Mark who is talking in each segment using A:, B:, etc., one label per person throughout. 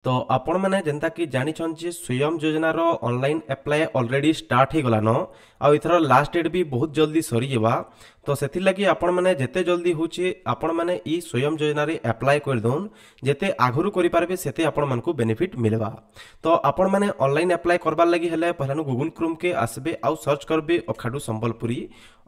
A: तो आपण मैंने जेनता कि जानिछन जे स्वयं योजना रो ऑनलाइन अप्लाई ऑलरेडी स्टार्ट ही गलानो आ इथर लास्ट डेट भी बहुत जल्दी सरी जेबा। तो सेथि लगी आपण मैंने जेते जल्दी होची आपण मैंने ई स्वयं योजना रे अप्लाई कर दोन जेते आगुरु करि पारबे सेते आपण मन को बेनिफिट मिलबा। तो आपण मैंने ऑनलाइन अप्लाई करबार लगी हेले पहलानु गूगल क्रोम के आसबे आउ सर्च करबे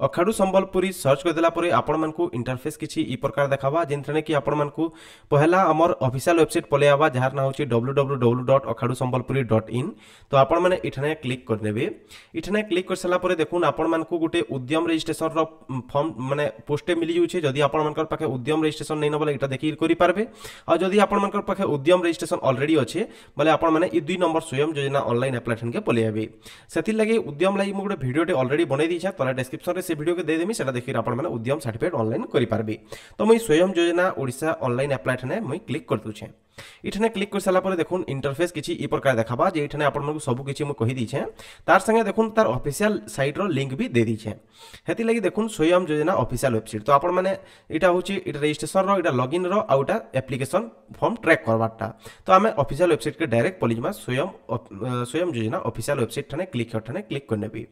A: अखाडू संबलपुरी सर्च कर देला परे आपण मन को इंटरफेस किछि ई प्रकार देखाबा जेनथने कि आपण मन को पहला हमर ऑफिशियल वेबसाइट पले आबा जहार ना होची www.akhadusambulpuri.in। तो आपण माने इठने क्लिक कर देबे। इठने क्लिक कर सला परे देखुन आपण मन को गुटे उद्यम रजिस्ट्रेशन रो फॉर्म माने पोस्टे मिली जुछे। जदि आपण मनकर पाखे उद्यम रजिस्ट्रेशन नै न बोले इटा देखि करि पारबे। आ जदि आपण मनकर पाखे उद्यम रजिस्ट्रेशन ऑलरेडी अच्छे बोले आपण माने ई 2 नंबर स्वयं योजना ऑनलाइन एप्लीकेशन के पले आबे। सेति लागि उद्यम लागि मु गुटे वीडियो टे ऑलरेडी बनै दी छै तले डिस्क्रिप्शन रे से वीडियो के दे देमी सेटा देखि आपण माने उद्यम सर्टिफिकेट ऑनलाइन करि पारबे। तो मुई स्वयं योजना ओडिसा ऑनलाइन एप्लीकेशन मुई क्लिक कर दउ छै। इठने क्लिक कर साला पर देखुन इंटरफेस किछि ई प्रकार देखाबा जे इठने आपण मन सब किछि मु कहि दी छै। तार संगे देखुन तार ऑफिशियल साइट रो लिंक भी दे दी छै। हेति लागि देखुन स्वयं योजना ऑफिशियल वेबसाइट। तो आपण माने इटा होछि इटा रजिस्ट्रेशन रो इटा लॉगिन रो आउटा एप्लीकेशन फॉर्म ट्रैक करबाटा। तो हमें ऑफिशियल वेबसाइट के डायरेक्ट पलिजमा स्वयं योजना ऑफिशियल वेबसाइट ठने क्लिक करनेबी।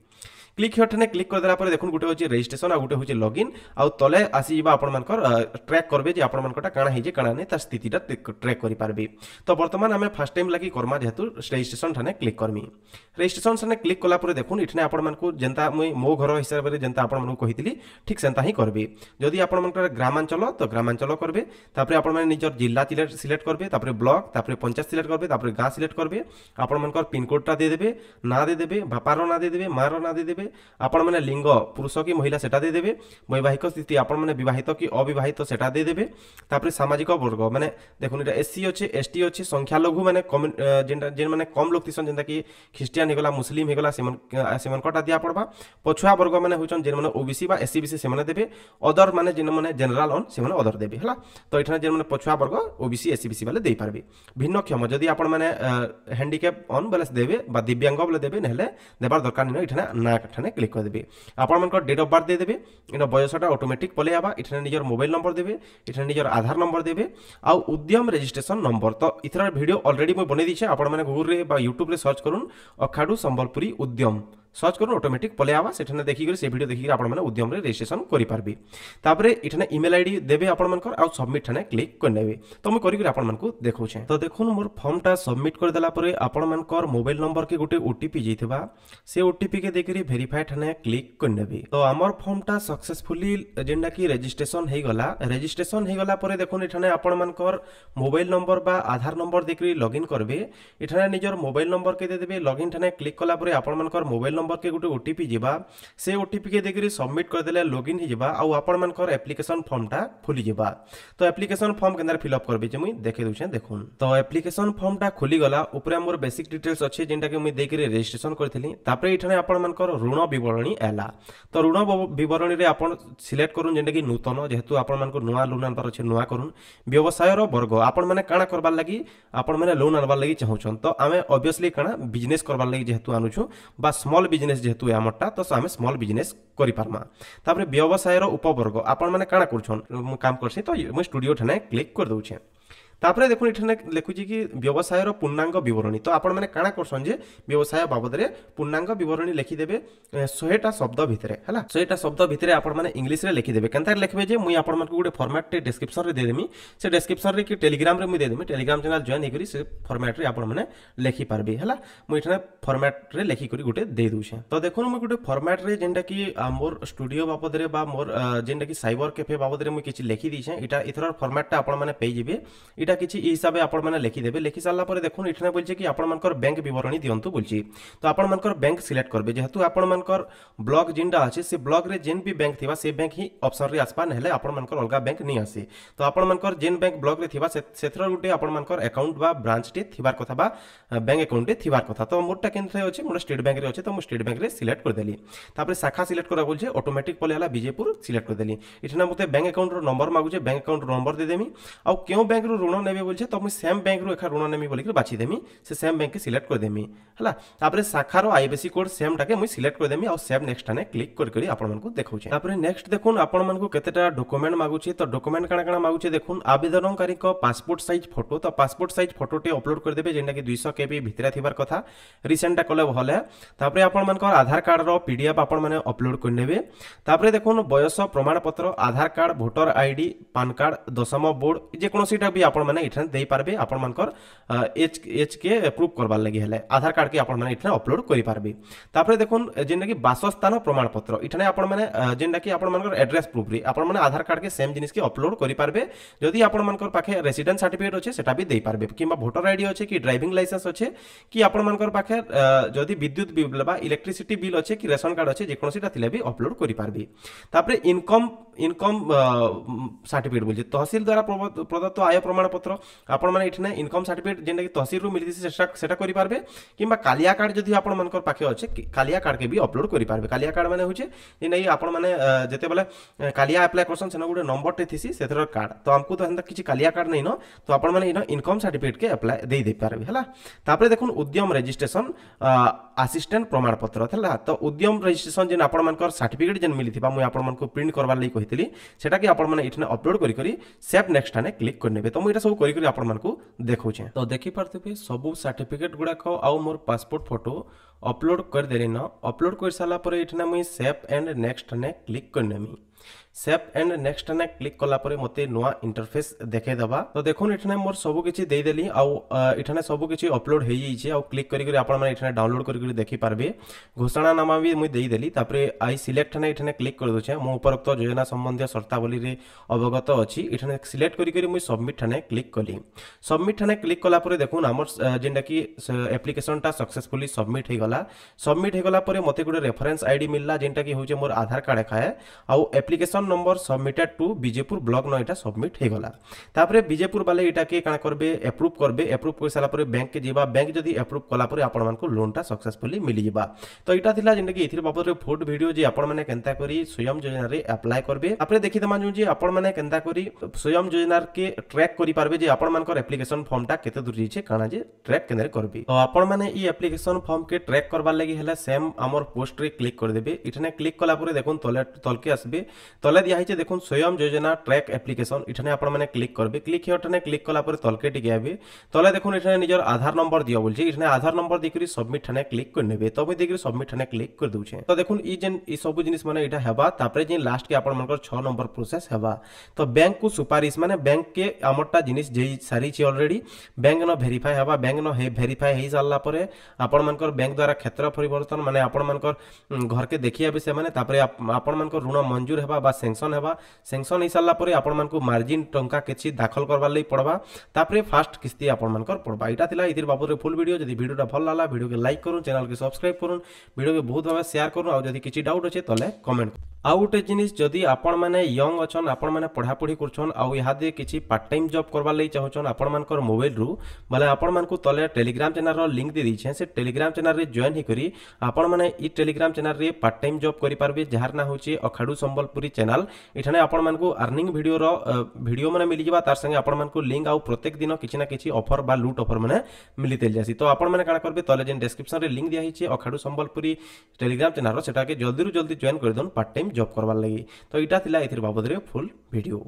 A: क्लिक हटने क्लिक कर देला पर देखुन गुटे होची रजिस्ट्रेशन आ गुटे होची लॉगिन आ तले आसी जीवा आपण मानकर ट्रैक करबे जे आपण मानकटा काना हे जे काना नै तार स्थितिटा ट्रैक करि पारबे। तो वर्तमान हमें फर्स्ट टाइम लागि कर्मा जेतु रजिस्ट्रेशन थाने क्लिक करमी। रजिस्ट्रेशन थाने क्लिक कला पर देखुन इठने आपण मानकु जेंता मुई मो घर हिसाब रे जेंता आपण मानकु कहितली ठीक सेंता ही करबे। जदि आपण मानकर ग्रामांचल तो ग्रामांचल करबे। तापर आपण माने निजर जिल्ला सिलेक्ट करबे, तापर ब्लॉक, तापर पंचायत सिलेक्ट करबे, तापर गां सिलेक्ट करबे। आपण मानकर पिन कोडटा दे देबे, ना दे देबे, बापार ना दे देबे, मार ना दे देबे। आपण माने लिंग पुरुष की महिला सेटा दे देबे। वैवाहिक स्थिति आपण माने विवाहित की अविवाहित सेटा दे देबे। तापर सामाजिक वर्ग माने देखुन एटा एससी अछि, एसटी अछि, संख्या लघु माने जेन माने कम लोक तिसन जेंता कि ख्रिस्टियन हेगला, मुस्लिम हेगला सेमन कटा दिया पड़बा। पछुआ वर्ग माने होचन जेन माने ओबीसी बा एससी बीसी सेमने देबे। अदर माने जेन माने जनरल ऑन सेमने अदर देबे हला। तो इठना जेन माने पछुआ वर्ग ओबीसी एससी बीसी वाले देई पारबे। भिन्नक्षम जदि आपण माने हैंडीकैप ऑन बोले देबे बा दिव्यांग बोले देबे नहले देबार दरकार नै इठना ना ठने क्लिक कर देबे। आपण मानकर डेट ऑफ बर्थ दे देबे। इनो बयसटा ऑटोमेटिक पले आबा। इठने निजर मोबाइल नंबर देबे, इठने निजर आधार नंबर देबे आ उद्यम रजिस्ट्रेशन नंबर। तो इथरा वीडियो ऑलरेडी मैं बने दी छे। आपण माने गूगल रे बा यूट्यूब रे सर्च करूँ अखाडू संबलपुरी उद्यम सर्च करूँ ऑटोमेटिक पले आवा। सेठने देखि कर से वीडियो देखि कर आपण माने उद्यम रे रजिस्ट्रेशन करि पारबे। तापरे इठने ईमेल आईडी देबे आपण मानकर आ सबमिट ठने क्लिक कर नेबे। तो मैं करि कर आपण मानकु देखौ छे। तो देखुन मोर फॉर्म टा सबमिट कर देला परे आपण मानकर मोबाइल नंबर के गुटे ओटीपी जइथबा से ओटीपी के देखि वेरीफाई ठने क्लिक कर नेबे। तो हमर फॉर्म टा सक्सेसफुली जेंडा कि रजिस्ट्रेशन हे गला परे देखुन इठने आपण मानकर मोबाइल नंबर बा आधार नंबर देखि लॉगिन करबे। इठने निजर मोबाइल नंबर के दे देबे। लॉगिन ठने क्लिक कला परे आपण मानकर मोबाइल नंबर के गुटे ओटीपी जीवा से ओटीपी के देखि सबमिट कर देले लॉगिन ही जीवा आ आपण मानकर एप्लीकेशन फॉर्म टा खुली जीवा। तो एप्लीकेशन फॉर्म केनर फिल अप करबे जे मुई देखे दउछे देखुन। तो एप्लीकेशन फॉर्म टा खुली गला ऊपर हमर बेसिक डिटेल्स अछि जेंटा के मुई देखि रजिस्ट्रेशन करथिली। तापरे इठने आपण मानकर ऋण विवरणी एला। तो ऋण विवरणी रे आपण सिलेक्ट करूँ जेंटा कि नूतन जेहेतु आपण मानकर नुआ लोन आनबार अछि नुआ करूँ। व्यवसाय रो वर्ग आपण माने काना करबार लागि आपण माने लोन आनबार लागि चाहउछन। तो आमे ऑब्वियसली काना बिजनेस करबार लागि जेहेतु आनुछु बा स्मॉल बिजनेस जेहेतु आमरटा तो आमे स्मॉल बिजनेस करि पारमा। तापरे व्यवसाय रो उपवर्ग आपण माने काना करछन काम करछि। तो मु स्टूडियो ठने क्लिक कर दउछे। तापरे देखुन इठने लिखुची कि व्यवसाय रो पूर्णांग विवरणी। तो आपण माने काना करछन जे व्यवसाय बाबद रे पूर्णांग विवरणी लिखि देबे 100टा शब्द भितरे हला। 100टा शब्द भितरे आपण माने इंग्लिश रे लिखि देबे। केनता लिखबे जे मुई आपण मानकु गुटे फॉर्मेट टे डिस्क्रिप्शन रे दे देमी। से डिस्क्रिप्शन रे कि टेलीग्राम रे मुई दे देमी। टेलीग्राम चैनल जॉइन हे करी से फॉर्मेट रे आपण माने लिखि पारबे हला। मुई इठने फॉर्मेट रे लिखि करी गुटे दे दूछे। तो देखुन मुई गुटे फॉर्मेट रे जेंटा कि मोर स्टूडियो बाबद रे बा मोर जेंटा कि साइबर कैफे बाबद रे मुई किछि लिखि दीछे। इटा इथर फॉर्मेट टा आपण माने पेई जिबे। इटा किछि ई हिसाबे आपण माने लिखि देबे। लिखि सारला परे देखुन इठने बोलचे कि आपण मानकर बैंक विवरणी दियंतु बोलची। तो आपण मानकर बैंक सिलेक्ट करबे। जेहेतु आपण मानकर ब्लॉक जिनडा अछि से ब्लॉक रे जेन भी बैंक थिबा से बैंक ही ऑप्शन रे आसपा नहले आपण मानकर अलगा बैंक नहीं आसे। तो आपण मानकर जेन बैंक ब्लॉक रे थिबा सेथर गुटे आपण मानकर अकाउंट बा ब्रांच टे थिबार कथा बा बैंक अकाउंट टे थिबार कथा। तो मोरटा केनथे अछि मोर स्टेट बैंक रे अछि। तो मो स्टेट बैंक रे सिलेक्ट कर देली। तापर शाखा सिलेक्ट करा बोलचे ऑटोमेटिक पले हला विजयपुर सिलेक्ट कर देली। इठना मते बैंक अकाउंट रो नंबर मागुचे बैंक अकाउंट रो नंबर दे देमी। आ क्यों बैंक रो ऋण ऋण नेबे बोलछे तो मुई सेम बैंक रु एखा ऋण नेमी बोली के बाछि देमी से सेम बैंक के सिलेक्ट कर देमी हला तापर शाखार आईबीसी कोड सेम टाके मुई सिलेक्ट कर देमी आ सेव नेक्स्ट टाने क्लिक कर करी आपण मानकु देखौछे तापर नेक्स्ट देखुन आपण मानकु केतेटा डॉक्यूमेंट मागुछे तो डॉक्यूमेंट काना काना मागुछे देखुन आवेदनकारी को पासपोर्ट साइज फोटो तो पासपोर्ट साइज फोटोटे अपलोड कर देबे जेंटा कि 200 केबी भितरा थिबार कथा रिसेंट कले भले तापर आपण मानकर आधार कार्ड रो पीडीएफ आपण माने अपलोड कर नेबे तापर देखुन बयस प्रमाण पत्र Aadhaar card voter ID PAN card दशम बोर्ड जे कोनोसीटा भी आपण माने इठन देई पारबे आपण मानकर एच के प्रूव करबार लागि हेले आधार कार्ड के आपण माने इठन अपलोड करि पारबे तापर देखुन जेंटा कि वासस्थान प्रमाण पत्र इठने आपण माने जेंटा कि आपण मानकर एड्रेस प्रूफ रे आपण माने आधार कार्ड के सेम जिनिस के अपलोड करि पारबे जदि आपण मानकर पाखे रेसिडेंस सर्टिफिकेट अछि सेटा भी देई पारबे किबा भोटर आईडी अछि कि ड्राइविंग लाइसेंस अछि कि आपण मानकर पाखे जदि विद्युत बिल बा इलेक्ट्रिसिटी बिल अछि कि रेशन कार्ड अछि जे कोनोसीटा थिले भी अपलोड करि पारबे तापर इनकम सर्टिफिकेट बोलछे तहसील द्वारा प्रदत्त आय प्रमाण पत्र आपण माने इठने इनकम सर्टिफिकेट जेंटा कि तहसील रु मिलि सेटा करि पारबे किबा कालिया कार्ड जदि आपण मानकर पाखे अछि कालिया कार्ड के भी अपलोड करि पारबे कालिया कार्ड माने होचे जे नै आपण माने जेते बेले कालिया अप्लाई करसन सेना गुडे नंबर टे थिसी सेथर कार्ड तो हमकु तो हंदा किछि कालिया कार्ड नै न तो आपण माने इनो इनकम सर्टिफिकेट के अप्लाई दे पारबे हला तापर देखुन उद्यम रजिस्ट्रेशन असिस्टेंट प्रमाण पत्र हला तो उद्यम रजिस्ट्रेशन जेन आपण मानकर सर्टिफिकेट जेन मिलिथिबा मु आपण मानकु प्रिंट करबार लई कहितली सेटा कि आपण माने इठने अपलोड करि करि सेव नेक्स्ट टाने क्लिक कर नेबे तो मु एटा सब करि करि आपण मानकु देखौछे तो देखि पारथिबे सब सर्टिफिकेट गुडा को आ मोर पासपोर्ट फोटो अपलोड कर देली न अपलोड कर साला परे इठने मुई सेव एंड नेक्स्ट ने क्लिक कर नेमी सेव एंड नेक्स्ट ने क्लिक कला परे मते नोआ इंटरफेस देखे दबा तो देखुन इठने मोर सब किछि देई देली आ इठने सब किछि अपलोड हे जाई छे आ क्लिक करि करि आपण माने इठने डाउनलोड करि करि देखि पारबे घोषणा नामा भी मुई देई देली तापरे आई सिलेक्ट ने इठने क्लिक कर दोछे मो उपरोक्त योजना संबंधी शर्तावली रे अवगत अछि इठने सिलेक्ट करि करि मुई सबमिट ने क्लिक कली सबमिट ने क्लिक कला परे देखुन हमर जेंडा कि एप्लीकेशन टा सक्सेसफुली सबमिट हे गला परे मते गुडे रेफरेंस आईडी मिलला जेंटा कि होचे मोर आधार कार्ड खाए आ application number submitted to Bijepur block न एटा सबमिट हे गला तापरे बीजेपुर वाले एटा के काना करबे अप्रूव कर साला परे बैंक के जीवा बैंक जदी अप्रूव कला परे आपण मानको लोन टा सक्सेसफुली मिली जिबा तो एटा थिला जेंटा कि इथिर बाबत रे फुड वीडियो जे आपण माने केनता करी स्वयं योजना रे अप्लाई करबे तापरे देखि दमा जे आपण माने केनता करी स्वयं योजना के ट्रैक करि पारबे जे आपण मानकर एप्लीकेशन फॉर्म टा केते दूर जे काना जे ट्रैक केनरे करबे तो आपण माने ई एप्लीकेशन फॉर्म के ट्रैक करबा लागि हेला सेम हमर पोस्ट रे क्लिक कर देबे इठने क्लिक कला परे देखुन तलके आसबे तले दिया हिचे देखुन स्वयं योजना ट्रैक एप्लीकेशन इठने आपण माने क्लिक करबे क्लिक हेटने क्लिक कला परे तलके टिके आबे तले देखुन इठने निजर आधार नंबर दियो बोलछे इठने आधार नंबर दिकरी सबमिट ठने क्लिक कर नेबे तबे दिकरी सबमिट ठने क्लिक कर दोछे तो देखुन ई जेन ई सब जिनिस माने इटा हेबा तापरे जे लास्ट के आपण मानकर 6 नंबर प्रोसेस हेबा तो बैंक को सुपारिश माने बैंक के अमरटा जिनिस जे सारी छी ऑलरेडी बैंक न वेरीफाई हेबा बैंक न हे वेरीफाई हे जाला परे आपण मानकर बैंक द्वारा क्षेत्र परिवर्तन माने आपण मानकर घर के देखिया बे से माने तापरे आपण मानकर ऋण मंजूर हेबा बा सेंक्शन हिसाला परे आपण मानकु मार्जिन टंका किछि दाखल करबार लई पड़बा तापरे फास्ट किस्ती आपण मानकर पड़बा इटा थिला इतिर बाबत रे फुल वीडियो जदी वीडियोटा भल लागला वीडियो के लाइक करू चैनल के सब्सक्राइब करू वीडियो के बहुत भाबे शेयर करू आ जदी किछि डाउट अछि तले कमेंट आ उटे जिनिस जदी आपण माने यंग अछन आपण माने पढ़ा पढ़ी करछन आ इहा दे किछि पार्ट टाइम जॉब करबा लई चाहछन आपण मानकर मोबाइल रु माने आपण मानकु तले टेलीग्राम चैनल रो लिंक दे दिछे से टेलीग्राम चैनल रे जॉइन ही करी आपण माने ई टेलीग्राम चैनल रे पार्ट टाइम जॉब करि पारबे जहार ना होची अखाडू संबलपुरी चैनल इठाने आपण मानकु अर्निंग वीडियो रो वीडियो माने मिली जिबा तार संगे आपण मानकु लिंक आ प्रत्येक दिन किछि ना किछि ऑफर बा लूट ऑफर माने मिलितेल जासी तो आपण माने काना करबे तले जेन डिस्क्रिप्शन रे लिंक दिया हिची अखाडू संबलपुरी टेलीग्राम चैनल रो सेटा के जल्दी रु जल्दी जॉइन कर दन पार्ट टाइम जॉब करबा लागि तो इटा थिला इथिर बाबद रे फुल वीडियो।